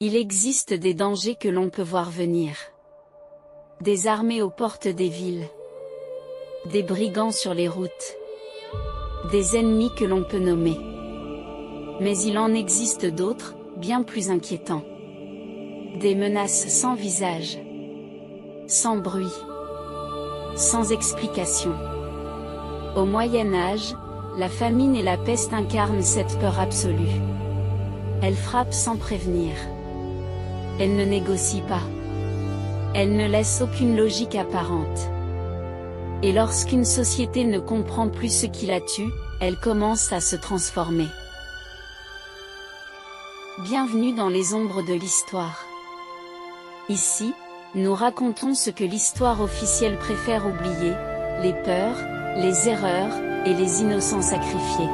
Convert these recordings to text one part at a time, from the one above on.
Il existe des dangers que l'on peut voir venir. Des armées aux portes des villes. Des brigands sur les routes. Des ennemis que l'on peut nommer. Mais il en existe d'autres, bien plus inquiétants. Des menaces sans visage. Sans bruit. Sans explication. Au Moyen Âge, la famine et la peste incarnent cette peur absolue. Elle frappe sans prévenir. Elle ne négocie pas. Elle ne laisse aucune logique apparente. Et lorsqu'une société ne comprend plus ce qui la tue, elle commence à se transformer. Bienvenue dans les ombres de l'histoire. Ici, nous racontons ce que l'histoire officielle préfère oublier, les peurs, les erreurs, et les innocents sacrifiés.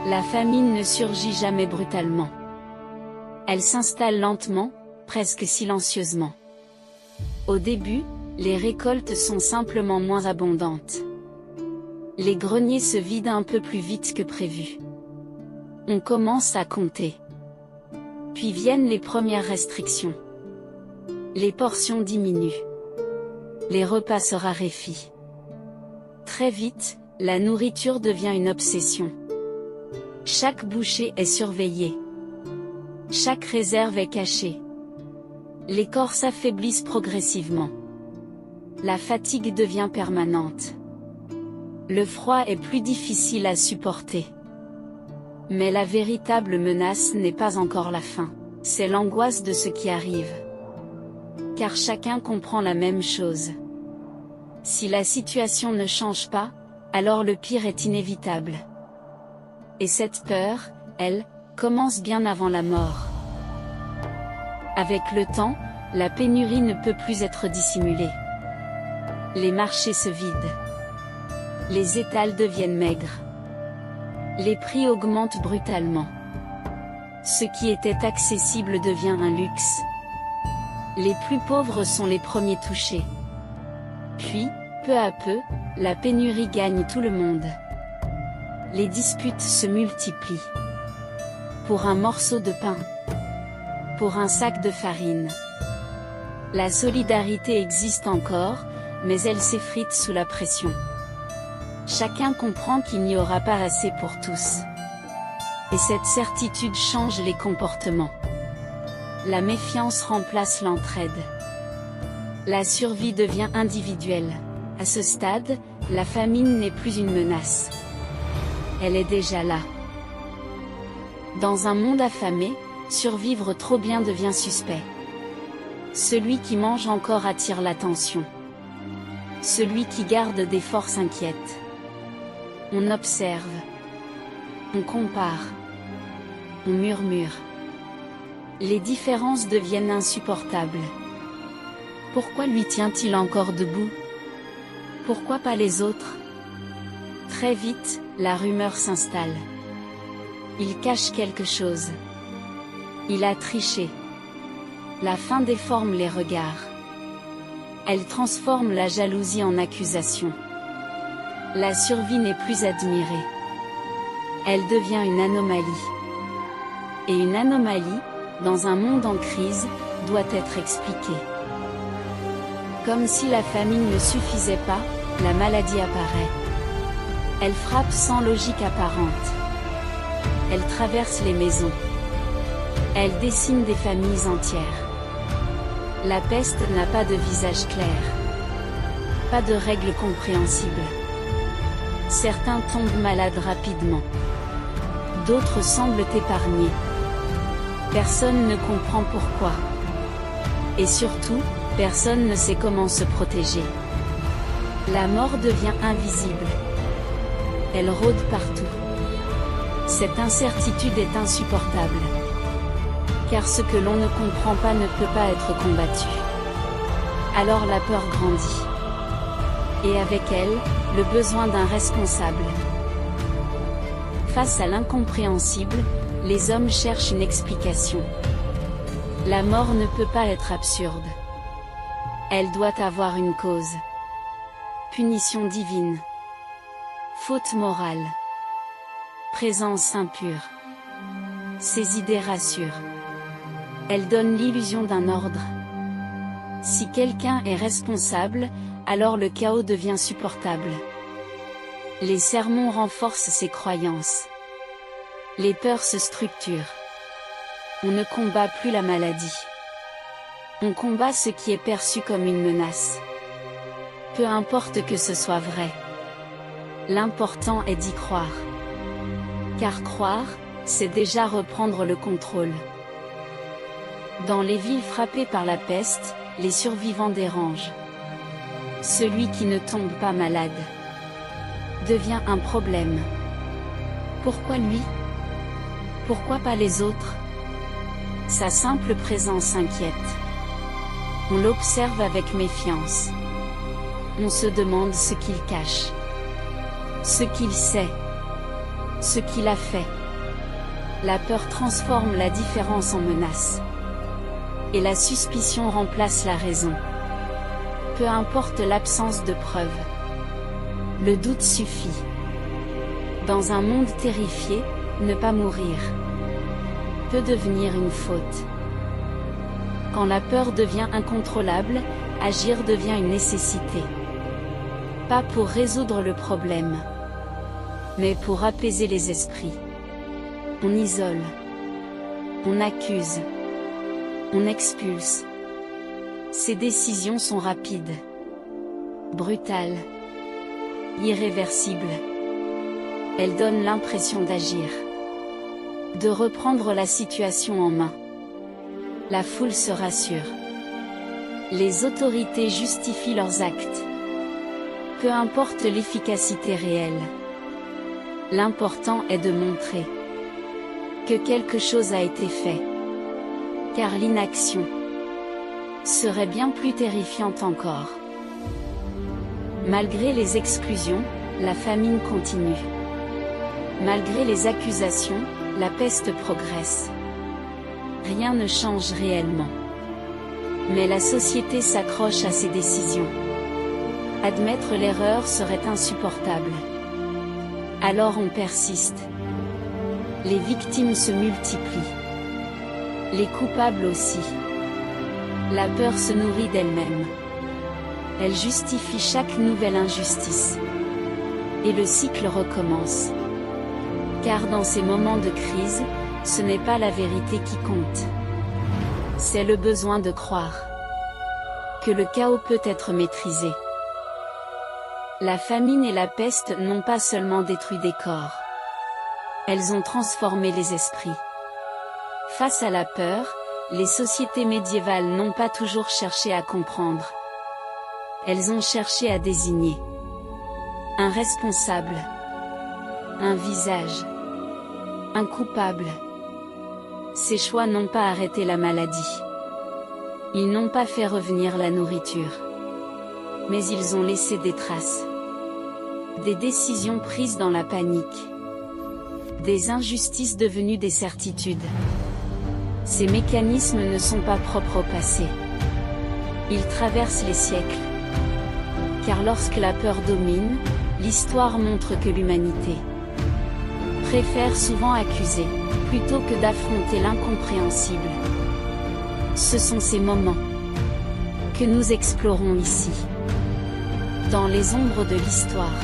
La famine ne surgit jamais brutalement. Elle s'installe lentement, presque silencieusement. Au début, les récoltes sont simplement moins abondantes. Les greniers se vident un peu plus vite que prévu. On commence à compter. Puis viennent les premières restrictions. Les portions diminuent. Les repas se raréfient. Très vite, la nourriture devient une obsession. Chaque bouchée est surveillée. Chaque réserve est cachée. Les corps s'affaiblissent progressivement. La fatigue devient permanente. Le froid est plus difficile à supporter. Mais la véritable menace n'est pas encore la faim, c'est l'angoisse de ce qui arrive. Car chacun comprend la même chose. Si la situation ne change pas, alors le pire est inévitable. Et cette peur, elle, commence bien avant la mort. Avec le temps, la pénurie ne peut plus être dissimulée. Les marchés se vident. Les étals deviennent maigres. Les prix augmentent brutalement. Ce qui était accessible devient un luxe. Les plus pauvres sont les premiers touchés. Puis, peu à peu, la pénurie gagne tout le monde. Les disputes se multiplient. Pour un morceau de pain. Pour un sac de farine. La solidarité existe encore, mais elle s'effrite sous la pression. Chacun comprend qu'il n'y aura pas assez pour tous. Et cette certitude change les comportements. La méfiance remplace l'entraide. La survie devient individuelle. À ce stade, la famine n'est plus une menace. Elle est déjà là. Dans un monde affamé, survivre trop bien devient suspect. Celui qui mange encore attire l'attention. Celui qui garde des forces inquiète. On observe. On compare. On murmure. Les différences deviennent insupportables. Pourquoi lui tient-il encore debout? Pourquoi pas les autres? Très vite, la rumeur s'installe. Il cache quelque chose. Il a triché. La faim déforme les regards. Elle transforme la jalousie en accusation. La survie n'est plus admirée. Elle devient une anomalie. Et une anomalie, dans un monde en crise, doit être expliquée. Comme si la famine ne suffisait pas, la maladie apparaît. Elle frappe sans logique apparente. Elle traverse les maisons. Elle décime des familles entières. La peste n'a pas de visage clair. Pas de règles compréhensibles. Certains tombent malades rapidement. D'autres semblent épargnés. Personne ne comprend pourquoi. Et surtout, personne ne sait comment se protéger. La mort devient invisible. Elle rôde partout. Cette incertitude est insupportable. Car ce que l'on ne comprend pas ne peut pas être combattu. Alors la peur grandit. Et avec elle, le besoin d'un responsable. Face à l'incompréhensible, les hommes cherchent une explication. La mort ne peut pas être absurde. Elle doit avoir une cause. Punition divine. Faute morale. Présence impure. Ces idées rassurent. Elles donnent l'illusion d'un ordre. Si quelqu'un est responsable, alors le chaos devient supportable. Les sermons renforcent ces croyances. Les peurs se structurent. On ne combat plus la maladie. On combat ce qui est perçu comme une menace. Peu importe que ce soit vrai. L'important est d'y croire. Car croire, c'est déjà reprendre le contrôle. Dans les villes frappées par la peste, les survivants dérangent. Celui qui ne tombe pas malade devient un problème. Pourquoi lui? Pourquoi pas les autres? Sa simple présence inquiète. On l'observe avec méfiance. On se demande ce qu'il cache. Ce qu'il sait. Ce qu'il a fait. La peur transforme la différence en menace. Et la suspicion remplace la raison. Peu importe l'absence de preuves. Le doute suffit. Dans un monde terrifié, ne pas mourir peut devenir une faute. Quand la peur devient incontrôlable, agir devient une nécessité. Pas pour résoudre le problème, mais pour apaiser les esprits. On isole. On accuse. On expulse. Ces décisions sont rapides, brutales, irréversibles. Elles donnent l'impression d'agir, de reprendre la situation en main. La foule se rassure. Les autorités justifient leurs actes. Peu importe l'efficacité réelle. L'important est de montrer que quelque chose a été fait. Car l'inaction serait bien plus terrifiante encore. Malgré les exclusions, la famine continue. Malgré les accusations, la peste progresse. Rien ne change réellement. Mais la société s'accroche à ses décisions. Admettre l'erreur serait insupportable. Alors on persiste. Les victimes se multiplient. Les coupables aussi. La peur se nourrit d'elle-même. Elle justifie chaque nouvelle injustice. Et le cycle recommence. Car dans ces moments de crise, ce n'est pas la vérité qui compte. C'est le besoin de croire que le chaos peut être maîtrisé. La famine et la peste n'ont pas seulement détruit des corps. Elles ont transformé les esprits. Face à la peur, les sociétés médiévales n'ont pas toujours cherché à comprendre. Elles ont cherché à désigner un responsable, un visage, un coupable. Ces choix n'ont pas arrêté la maladie. Ils n'ont pas fait revenir la nourriture. Mais ils ont laissé des traces. Des décisions prises dans la panique. Des injustices devenues des certitudes. Ces mécanismes ne sont pas propres au passé. Ils traversent les siècles. Car lorsque la peur domine, l'histoire montre que l'humanité préfère souvent accuser, plutôt que d'affronter l'incompréhensible. Ce sont ces moments que nous explorons ici, dans les ombres de l'histoire.